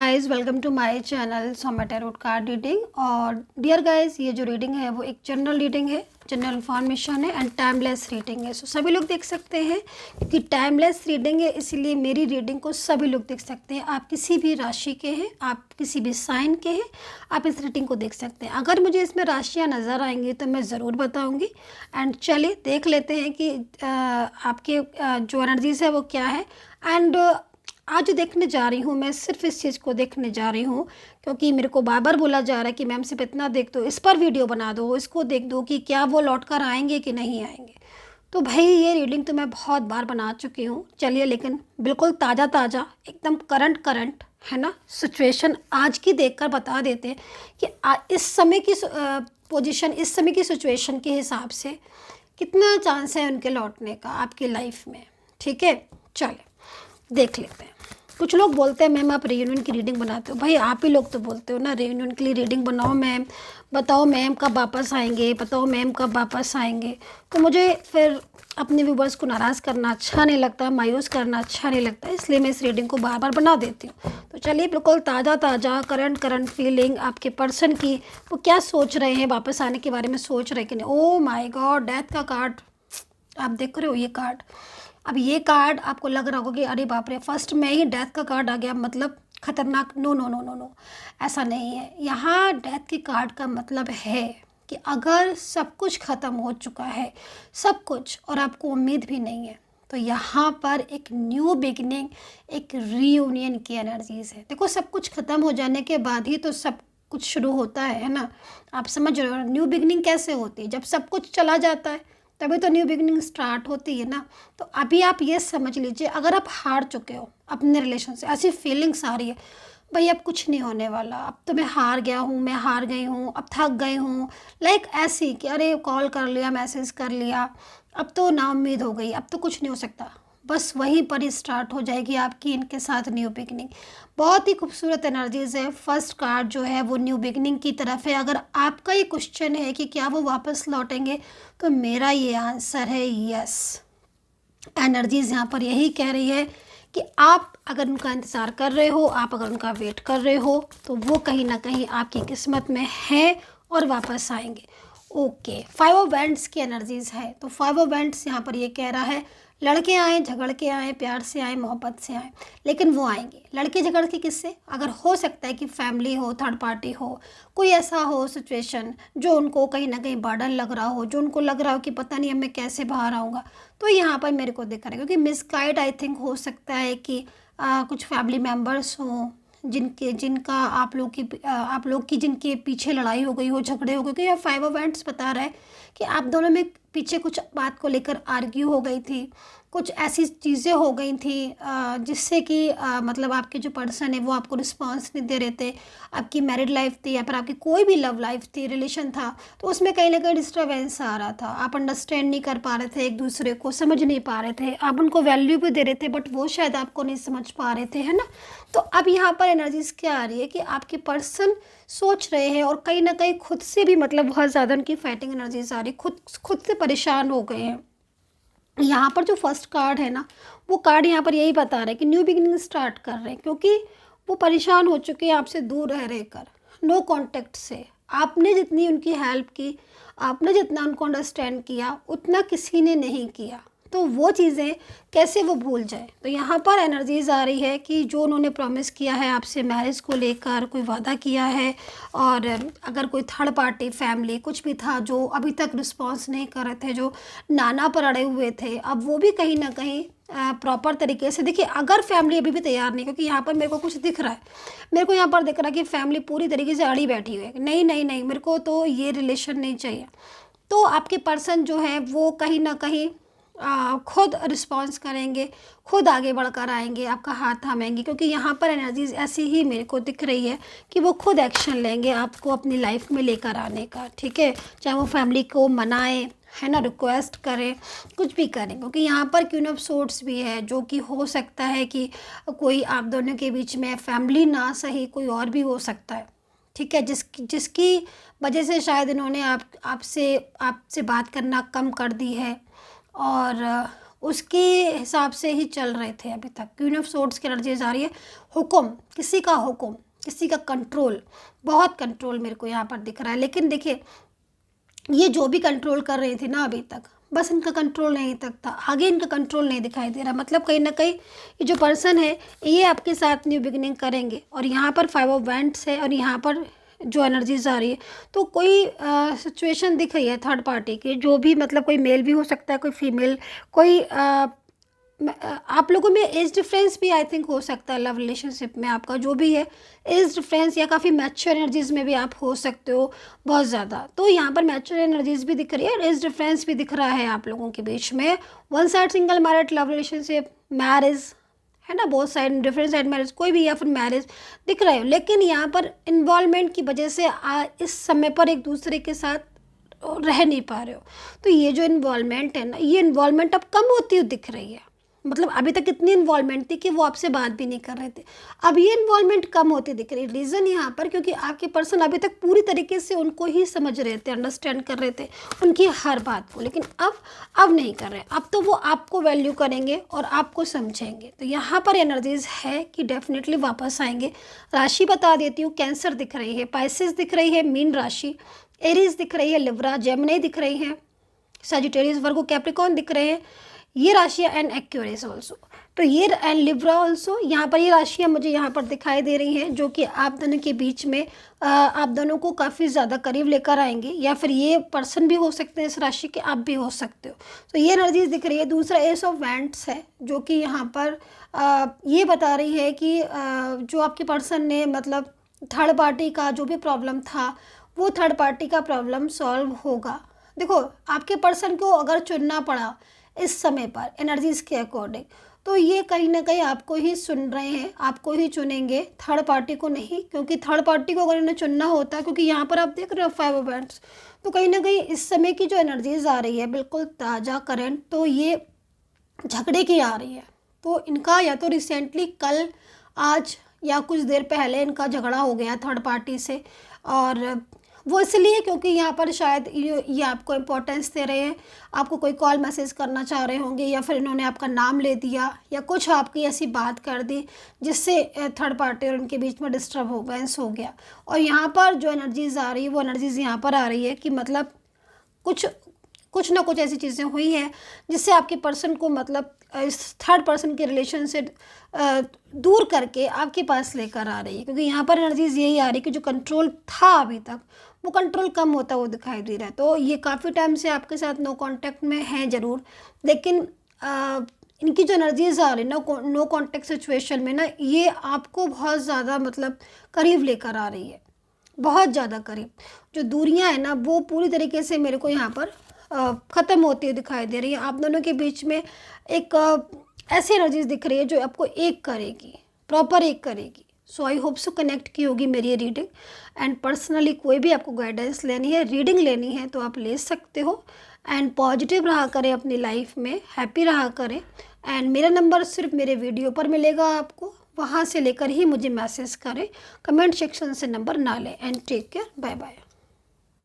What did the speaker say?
Guys welcome to my channel Soma tarot card reading. और dear guys, ये जो reading है वो एक जनरल रीडिंग है, जनरल इन्फॉर्मेशन है एंड टाइमलेस रीडिंग है। सो सभी लोग देख सकते हैं क्योंकि टाइमलेस रीडिंग है, इसीलिए मेरी रीडिंग को सभी लोग देख सकते हैं। आप किसी भी राशि के हैं, आप किसी भी साइन के हैं, आप इस रीडिंग को देख सकते हैं। अगर मुझे इसमें राशियाँ नज़र आएंगी तो मैं ज़रूर बताऊँगी। एंड चलिए देख लेते हैं कि आपके जो एनर्जीज़ है वो क्या है। एंड आज जो देखने जा रही हूँ मैं सिर्फ इस चीज़ को देखने जा रही हूँ क्योंकि मेरे को बार बार बोला जा रहा है कि मैम सिर्फ इतना देख दो, इस पर वीडियो बना दो, इसको देख दो कि क्या वो लौट कर आएंगे कि नहीं आएंगे। तो भाई ये रीडिंग तो मैं बहुत बार बना चुकी हूँ। चलिए, लेकिन बिल्कुल ताज़ा ताज़ा एकदम करंट है ना, सिचुएशन आज की देखकर बता देते हैं कि इस समय की पोजीशन, इस समय की सिचुएशन के हिसाब से कितना चांस है उनके लौटने का आपकी लाइफ में। ठीक है, चलिए देख लेते हैं। कुछ लोग बोलते हैं मैम आप रीयूनियन की रीडिंग बनाते हो। भाई आप ही लोग तो बोलते हो ना रीयूनियन के लिए रीडिंग बनाओ मैम, बताओ मैम कब वापस आएंगे, बताओ मैम कब वापस आएंगे। तो मुझे फिर अपने व्यूवर्स को नाराज़ करना अच्छा नहीं लगता, मायूस करना अच्छा नहीं लगता, इसलिए मैं इस रीडिंग को बार बार बना देती हूँ। तो चलिए, बिल्कुल ताज़ा करंट फीलिंग आपके पर्सन की, वो क्या सोच रहे हैं, वापस आने के बारे में सोच रहे हैं कि नहीं। ओ माई गॉड, डेथ का कार्ड आप देख रहे हो, ये कार्ड। अब ये कार्ड आपको लग रहा होगा कि अरे बाप रे, फर्स्ट में ही डेथ का कार्ड आ गया, मतलब खतरनाक। No no no no no, ऐसा नहीं है। यहाँ डेथ के कार्ड का मतलब है कि अगर सब कुछ ख़त्म हो चुका है, सब कुछ, और आपको उम्मीद भी नहीं है, तो यहाँ पर एक न्यू बिगिनिंग, एक रीयूनियन की एनर्जीज है। देखो, सब कुछ ख़त्म हो जाने के बाद ही तो सब कुछ शुरू होता है ना। आप समझ रहे हो न्यू बिगिनिंग कैसे होती है? जब सब कुछ चला जाता है तभी तो न्यू बिगिनिंग स्टार्ट होती है ना। तो अभी आप ये समझ लीजिए, अगर आप हार चुके हो अपने रिलेशन से, ऐसी फीलिंग्स आ रही है भाई अब कुछ नहीं होने वाला, अब तो मैं हार गया हूँ, मैं हार गई हूँ, अब थक गई हूँ, लाइक ऐसी कि अरे कॉल कर लिया, मैसेज कर लिया, अब तो नाउम्मीद हो गई, अब तो कुछ नहीं हो सकता। बस वहीं पर ही स्टार्ट हो जाएगी आपकी इनके साथ न्यू बिगिनिंग। बहुत ही खूबसूरत एनर्जीज है। फर्स्ट कार्ड जो है वो न्यू बिगिनिंग की तरफ है। अगर आपका ये क्वेश्चन है कि क्या वो वापस लौटेंगे, तो मेरा ये आंसर है यस। एनर्जीज यहाँ पर यही कह रही है कि आप अगर उनका इंतज़ार कर रहे हो, आप अगर उनका वेट कर रहे हो, तो वो कहीं ना कहीं आपकी किस्मत में है और वापस आएंगे। ओके, 5 ऑफ वैंड्स की एनर्जीज है। तो 5 ऑफ वैंड्स यहाँ पर ये कह रहा है लड़के आए, झगड़ के आए, प्यार से आए, मोहब्बत से आए, लेकिन वो आएंगे। लड़के झगड़ के किससे? अगर हो सकता है कि फैमिली हो, थर्ड पार्टी हो, कोई ऐसा हो सिचुएशन जो उनको कहीं ना कहीं बर्डन लग रहा हो, जो उनको लग रहा हो कि पता नहीं अब मैं कैसे बाहर आऊँगा, तो यहाँ पर मेरे को दिख रहा है। क्योंकि मिसगाइड आई थिंक हो सकता है कि कुछ फैमिली मेम्बर्स हों जिनका आप लोग की जिनके पीछे लड़ाई हो गई हो, झगड़े हो गए। क्योंकि यह 5 ऑफ वैंड्स बता रहा है कि आप दोनों में पीछे कुछ बात को लेकर आर्ग्यू हो गई थी, कुछ ऐसी चीज़ें हो गई थी जिससे कि मतलब आपके जो पर्सन है वो आपको रिस्पांस नहीं दे रहे थे। आपकी मैरिड लाइफ थी या फिर आपकी कोई भी लव लाइफ थी, रिलेशन था, तो उसमें कहीं ना कहीं डिस्टर्बेंस आ रहा था। आप अंडरस्टैंड नहीं कर पा रहे थे, एक दूसरे को समझ नहीं पा रहे थे। आप उनको वैल्यू भी दे रहे थे बट वो शायद आपको नहीं समझ पा रहे थे, है ना। तो अब यहाँ पर एनर्जीज क्या आ रही है कि आपके पर्सन सोच रहे हैं और कहीं ना कहीं खुद से भी, मतलब बहुत ज़्यादा उनकी फाइटिंग एनर्जीज आ रही, खुद से परेशान हो गए हैं। यहाँ पर जो फर्स्ट कार्ड है ना, वो कार्ड यहाँ पर यही बता रहा है कि न्यू बिगिनिंग स्टार्ट कर रहे हैं, क्योंकि वो परेशान हो चुके हैं आपसे दूर रह कर, नो कांटेक्ट से। आपने जितनी उनकी हेल्प की, आपने जितना उनको अंडरस्टैंड किया, उतना किसी ने नहीं किया। तो वो चीज़ें कैसे वो भूल जाए। तो यहाँ पर एनर्जीज आ रही है कि जो उन्होंने प्रॉमिस किया है आपसे, मैरिज को लेकर कोई वादा किया है, और अगर कोई थर्ड पार्टी फैमिली कुछ भी था जो अभी तक रिस्पॉन्स नहीं कर रहे थे, जो नाना पर अड़े हुए थे, अब वो भी कहीं ना कहीं प्रॉपर तरीके से, देखिए अगर फैमिली अभी भी तैयार नहीं, क्योंकि यहाँ पर मेरे को कुछ दिख रहा है, मेरे को यहाँ पर दिख रहा है कि फैमिली पूरी तरीके से अड़ी बैठी हुई है, नहीं नहीं नहीं मेरे को तो ये रिलेशन नहीं चाहिए। तो आपके पर्सन जो है वो कहीं ना कहीं खुद रिस्पॉन्स करेंगे, खुद आगे बढ़कर आएंगे, आपका हाथ थामेंगे। क्योंकि यहाँ पर एनर्जीज ऐसी ही मेरे को दिख रही है कि वो खुद एक्शन लेंगे आपको अपनी लाइफ में लेकर आने का। ठीक है, चाहे वो फैमिली को मनाएं, है ना, रिक्वेस्ट करें, कुछ भी करें। क्योंकि यहाँ पर क्वीन ऑफ सोर्ड्स भी है, जो कि हो सकता है कि कोई आप दोनों के बीच में, फैमिली ना सही कोई और भी हो सकता है। ठीक है, जिसकी वजह से शायद इन्होंने आपसे बात करना कम कर दी है, और उसके हिसाब से ही चल रहे थे अभी तक। क्वीन ऑफ सोर्ड्स की एनर्जीज आ रही है, हुक्म, किसी का हुक्म, किसी का कंट्रोल, बहुत कंट्रोल मेरे को यहाँ पर दिख रहा है। लेकिन देखिए ये जो भी कंट्रोल कर रहे थे ना अभी तक, बस इनका कंट्रोल नहीं तक था, आगे इनका कंट्रोल नहीं दिखाई दे रहा। मतलब कहीं ना कहीं ये जो पर्सन है ये आपके साथ न्यू बिगिनिंग करेंगे। और यहाँ पर 5 ऑफ वैंड्स है और यहाँ पर जो एनर्जीज आ रही है, तो कोई सिचुएशन दिख रही है थर्ड पार्टी की, जो भी मतलब कोई मेल भी हो सकता है, कोई फीमेल, कोई आप लोगों में एज डिफरेंस भी आई थिंक हो सकता है लव रिलेशनशिप में आपका, जो भी है एज डिफरेंस, या काफ़ी मैच्योर एनर्जीज में भी आप हो सकते हो बहुत ज़्यादा। तो यहाँ पर मैच्योर एनर्जीज भी दिख रही है और एज डिफरेंस भी दिख रहा है आप लोगों के बीच में। One side single married love relationship, marriage है ना, both side different side marriage, कोई भी, या फिर मैरिज दिख रहा है। लेकिन यहाँ पर इन्वॉल्वमेंट की वजह से इस समय पर एक दूसरे के साथ रह नहीं पा रहे हो। तो ये जो इन्वॉल्वमेंट है ना, ये इन्वॉल्वमेंट अब कम होती हुई दिख रही है। मतलब अभी तक इतनी इन्वॉल्वमेंट थी कि वो आपसे बात भी नहीं कर रहे थे, अब ये इन्वॉल्वमेंट कम होती दिख रही है। रीज़न यहाँ पर क्योंकि आपके पर्सन अभी तक पूरी तरीके से उनको ही समझ रहे थे, अंडरस्टैंड कर रहे थे उनकी हर बात को, लेकिन अब नहीं कर रहे। अब तो वो आपको वैल्यू करेंगे और आपको समझेंगे। तो यहाँ पर एनर्जीज है कि डेफिनेटली वापस आएंगे। राशि बता देती हूँ, कैंसर दिख रही है, पाइसेस दिख रही है, मीन राशि, एरीज दिख रही है, लिब्रा, जेमिनी दिख रही है, सजिटेरियस, वर्गो, कैप्रिकॉर्न दिख रहे हैं, ये राशियाँ, एंड एक्वेरियस ऑल्सो। तो ये एंड लिब्रा ऑल्सो, यहाँ पर ये राशियाँ मुझे यहाँ पर दिखाई दे रही हैं, जो कि आप दोनों के बीच में आप दोनों को काफ़ी ज़्यादा करीब लेकर आएंगे। या फिर ये पर्सन भी हो सकते हैं इस राशि के, आप भी हो सकते हो। तो ये एनर्जीज दिख रही है। दूसरा एस ऑफ वैंड्स है, जो कि यहाँ पर ये बता रही है कि जो आपके पर्सन ने मतलब थर्ड पार्टी का जो भी प्रॉब्लम था, वो थर्ड पार्टी का प्रॉब्लम सॉल्व होगा। देखो आपके पर्सन को अगर चुनना पड़ा इस समय पर एनर्जीज के अकॉर्डिंग, तो ये कहीं ना कहीं आपको ही सुन रहे हैं, आपको ही चुनेंगे, थर्ड पार्टी को नहीं। क्योंकि थर्ड पार्टी को अगर इन्हें चुनना होता, क्योंकि यहाँ पर आप देख रहे हो 5 ऑफ वैंड्स, तो कहीं ना कहीं इस समय की जो एनर्जीज आ रही है बिल्कुल ताज़ा करंट, तो ये झगड़े की आ रही है। तो इनका या तो रिसेंटली कल, आज या कुछ देर पहले इनका झगड़ा हो गया थर्ड पार्टी से, और वो इसलिए क्योंकि यहाँ पर शायद ये आपको इम्पोर्टेंस दे रहे हैं, आपको कोई कॉल मैसेज करना चाह रहे होंगे, या फिर इन्होंने आपका नाम ले दिया, या कुछ आपकी ऐसी बात कर दी जिससे थर्ड पार्टी और उनके बीच में डिस्टर्बेंस हो गया। और यहाँ पर जो एनर्जीज आ रही है वो एनर्जीज यहाँ पर आ रही है कि मतलब कुछ ना कुछ ऐसी चीज़ें हुई हैं जिससे आपके पर्सन को मतलब इस थर्ड पर्सन के रिलेशन से दूर करके आपके पास लेकर आ रही है। क्योंकि यहाँ पर एनर्जीज यही आ रही है कि जो कंट्रोल था अभी तक, वो कंट्रोल कम होता हुआ दिखाई दे रहा है। तो ये काफ़ी टाइम से आपके साथ नो कांटेक्ट में है ज़रूर, लेकिन इनकी जो एनर्जीज आ रही है नो कांटेक्ट सिचुएशन में ना, ये आपको बहुत ज़्यादा मतलब करीब लेकर आ रही है, बहुत ज़्यादा करीब। जो दूरियां हैं ना वो पूरी तरीके से मेरे को यहाँ पर ख़त्म होती हुई दिखाई दे रही है। आप दोनों के बीच में एक ऐसी एनर्जीज दिख रही है जो आपको एक करेगी, प्रॉपर एक करेगी। सो आई होप सो कनेक्ट की होगी मेरी ये रीडिंग। एंड पर्सनली कोई भी आपको गाइडेंस लेनी है, रीडिंग लेनी है, तो आप ले सकते हो। एंड पॉजिटिव रहा करें अपनी लाइफ में, हैप्पी रहा करें। एंड मेरा नंबर सिर्फ मेरे वीडियो पर मिलेगा आपको, वहाँ से लेकर ही मुझे मैसेज करें, कमेंट सेक्शन से नंबर ना लें। And take care, bye bye.